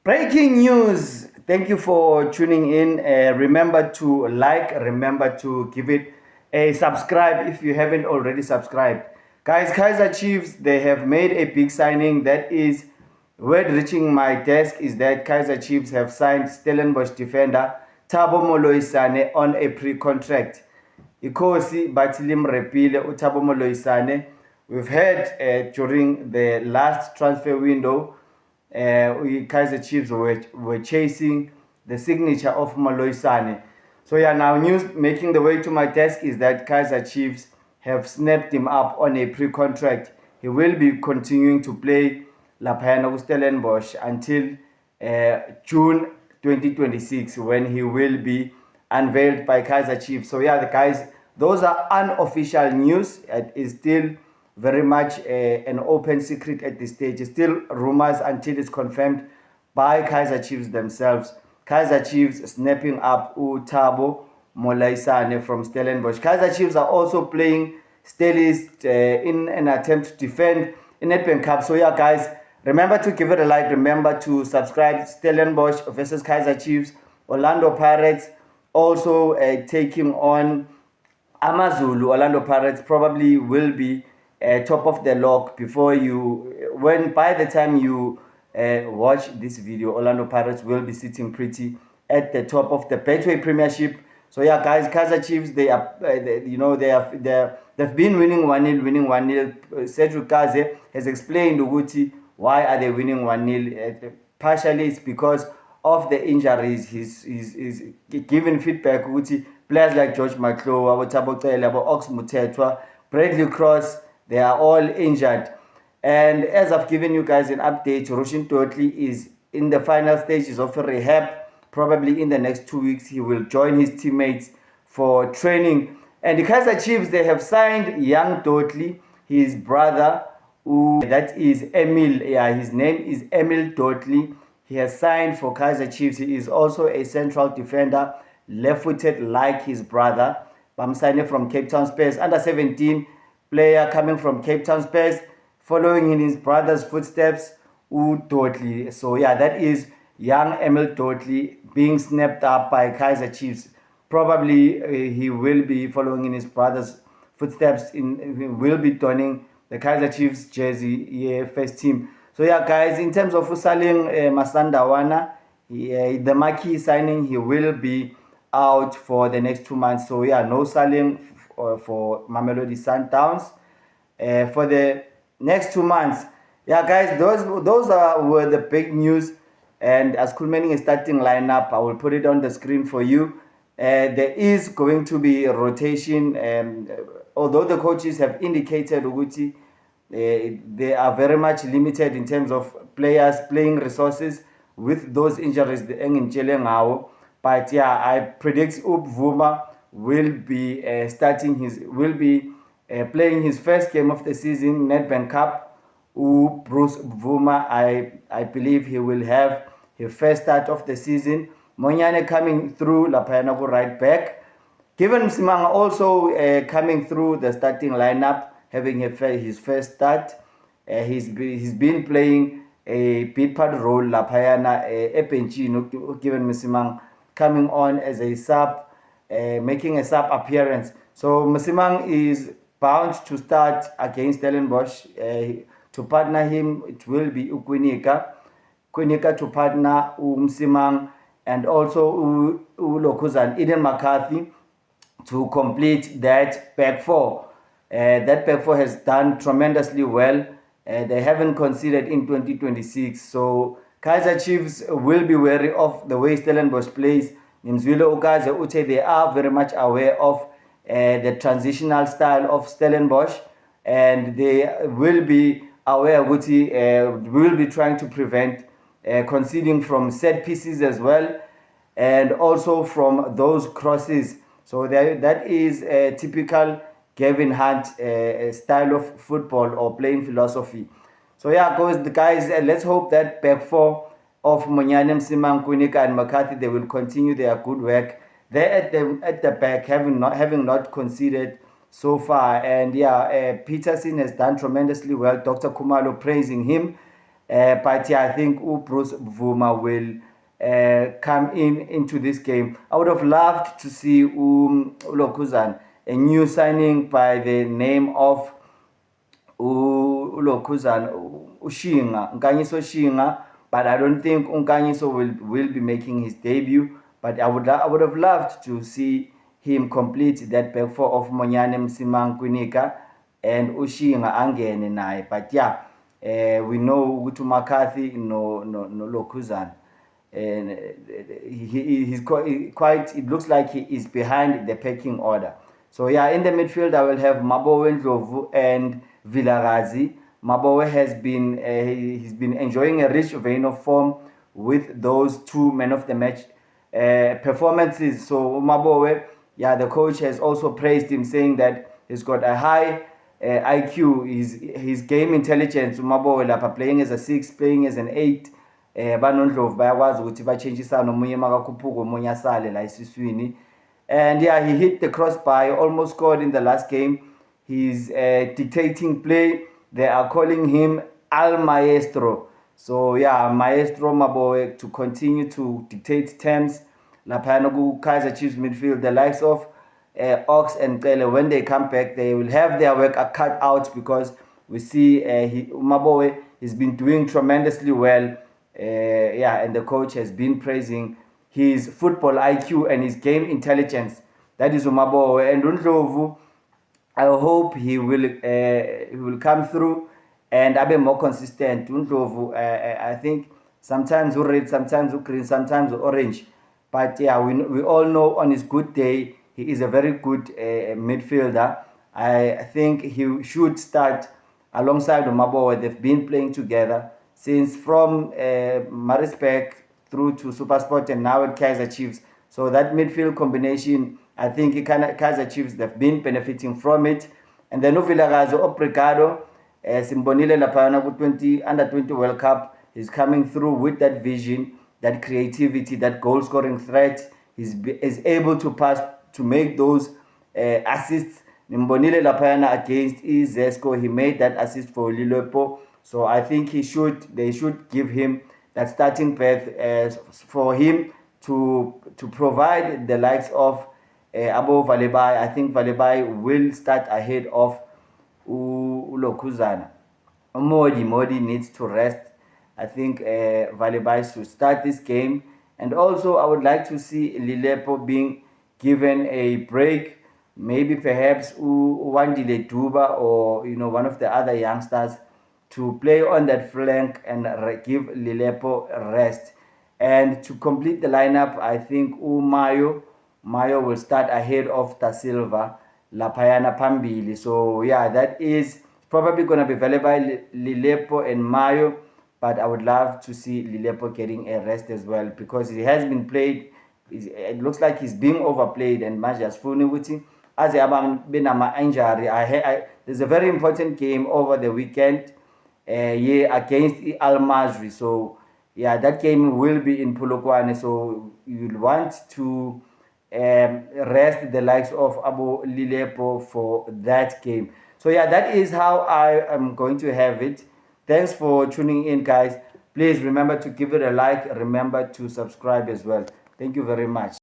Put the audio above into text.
Breaking news. Thank you for tuning in. Remember to like, remember to give it a subscribe if you haven't already subscribed. Guys, Kaizer Chiefs, they have made a big signing. That is, word reaching my desk is that Kaizer Chiefs have signed Stellenbosch defender Thabo Moloisane on a pre-contract. Ikosi Batilim Repile Thabo Moloisane. We've heard during the last transfer window Kaizer Chiefs were chasing the signature of Moloisane. So yeah, now news making the way to my desk is that Kaizer Chiefs have snapped him up on a pre-contract. He will be continuing to play Laphayana Stellenbosch until June 2026 when he will be unveiled by Kaizer Chiefs. So yeah, the guys, those are unofficial news. It is still very much an open secret at this stage. It's still rumors until it's confirmed by Kaizer Chiefs themselves. Kaizer Chiefs snapping up Thabo Moloisane from Stellenbosch. Kaizer Chiefs are also playing Stellis in an attempt to defend in Nedbank Cup. So yeah, guys, remember to give it a like. Remember to subscribe. Stellenbosch versus Kaizer Chiefs. Orlando Pirates also taking on Amazulu. Orlando Pirates probably will be top of the log before by the time you watch this video, Orlando Pirates will be sitting pretty at the top of the Betway Premiership. So yeah, guys, Kaizer Chiefs, they've been winning 1-0, 1-0. Cedric Kaze has explained Uguti why are they winning 1-0. Partially it's because of the injuries. He's given feedback Uguti players like George Maklo, Thabo Cele, Ox Mutetwa, Bradley Cross, they are all injured. And as I've given you guys an update, Roshin Totli is in the final stages of rehab. Probably in the next 2 weeks, he will join his teammates for training. And the Kaizer Chiefs, they have signed young Totli, his brother, that is Emil. Yeah, his name is Emil Totli. He has signed for Kaizer Chiefs. He is also a central defender, left-footed like his brother. Bamsane from Cape Town Spurs, under 17 player coming from Cape Town Spurs, following in his brother's footsteps, Totli. So yeah, that is young Emil Totli being snapped up by Kaizer Chiefs. Probably he will be following in his brother's footsteps. He will be donning the Kaizer Chiefs jersey, first team. So yeah, guys, in terms of Usaling Masandawana, the marquee signing, he will be out for the next 2 months. So yeah, no Saling for Mamelodi Sundowns for the next 2 months. Yeah, guys, those were the big news. And as Kulmeni is starting lineup, I will put it on the screen for you. There is going to be a rotation. Although the coaches have indicated Uguti, they are very much limited in terms of players playing resources with those injuries. The Engin now, but yeah, I predict Upvuma will be playing his first game of the season, Nedbank Cup. Bruce Vuma, I believe he will have his first start of the season. Monyane coming through, Laphayana right back. Kevin Msimanga also coming through the starting lineup, having his first start. He's been playing a big part role, Laphayana, Epenchino, Kevin Msimanga coming on as a sub, making a sub appearance. So Msimang is bound to start against Stellenbosch. To partner him, it will be Ukwinika to partner Msimang, and also Lokuzan Eden McCarthy to complete that back four. That back four has done tremendously well. They haven't conceded in 2026. So Kaizer Chiefs will be wary of the way Stellenbosch plays. Nimzwile Okaze Ute, they are very much aware of the transitional style of Stellenbosch, and they will be aware Uti will be trying to prevent conceding from set pieces as well, and also from those crosses. So that is a typical Gavin Hunt style of football or playing philosophy. So yeah, guys, let's hope that back four of Monyane, Msimang, Kwinika, and McCarthy, they will continue their good work. They're at the back, having not conceded so far. And yeah, Peterson has done tremendously well. Dr. Kumalo praising him. But yeah, I think Bruce Vuma will come into this game. I would have loved to see Lokuzan, a new signing by the name of Lokhuzana Ushinga, Nkanyiso Shinga, but I don't think Nkanyiso will be making his debut. But I would have loved to see him complete that back four of Monyane Msimang Kwinika and Ushinga angene naye. But yeah, we know ukuthi McCarthy no Lokhuzana, and he's quite. It looks like he is behind the pecking order. So yeah, in the midfield I will have Mabowe Ndlovu and Vilakazi. Mabowe has been he's been enjoying a rich vein of form with those two men of the match performances. So Mabowe, yeah, the coach has also praised him, saying that he's got a high IQ, his game intelligence. Mabowe lapha playing as a 6, playing as an 8. BaNoNdlovu bayakwazi ukuthi bachangeisane, omunye makakhuphuka omunye asale la esiswini. And yeah, he hit the crossbar, almost scored in the last game. He's dictating play. They are calling him Al Maestro. So yeah, Maestro Mabowe to continue to dictate terms. Laphana Kaizer Chiefs midfield, the likes of Ox and Cele, when they come back, they will have their work cut out, because we see Mabowe has been doing tremendously well. Yeah, and the coach has been praising his football IQ and his game intelligence. That is Mabowe. And Ndlovu, I hope he will come through and be more consistent. Ndlovu, I think sometimes red, sometimes green, sometimes orange. But yeah, we all know on his good day, he is a very good midfielder. I think he should start alongside Mabowe. They've been playing together since from Maritzburg through to SuperSport and now at Kaizer Chiefs. So that midfield combination, I think Kaizer Chiefs, they've been benefiting from it. And then Vilakazi Obrigado, Simbonile Lapana under 20 World Cup, is coming through with that vision, that creativity, that goal scoring threat. Is able to pass, to make those assists. Mbonile Lapana against Zesco, he made that assist for Lilepo. So I think they should give him that starting path for him to provide the likes of Abo Valebai. I think Valebai will start ahead of Lokhuzana. Modi needs to rest. I think Valebai should start this game. And also I would like to see Lilepo being given a break. Maybe perhaps Wandile Duba or one of the other youngsters to play on that flank and give Lilepo rest. And to complete the lineup, I think Mayo will start ahead of Da Silva, Lapayana Pambili. So yeah, that is probably going to be available by Lilepo and Mayo, but I would love to see Lilepo getting a rest as well, because he has been played. It looks like he's being overplayed, and Majas Funiwuti as a injury. There's a very important game over the weekend. Against Al Masry. So yeah, that game will be in Polokwane. So you'll want to rest the likes of Abu Lilepo for that game. So yeah, that is how I am going to have it. Thanks for tuning in, guys. Please remember to give it a like. Remember to subscribe as well. Thank you very much.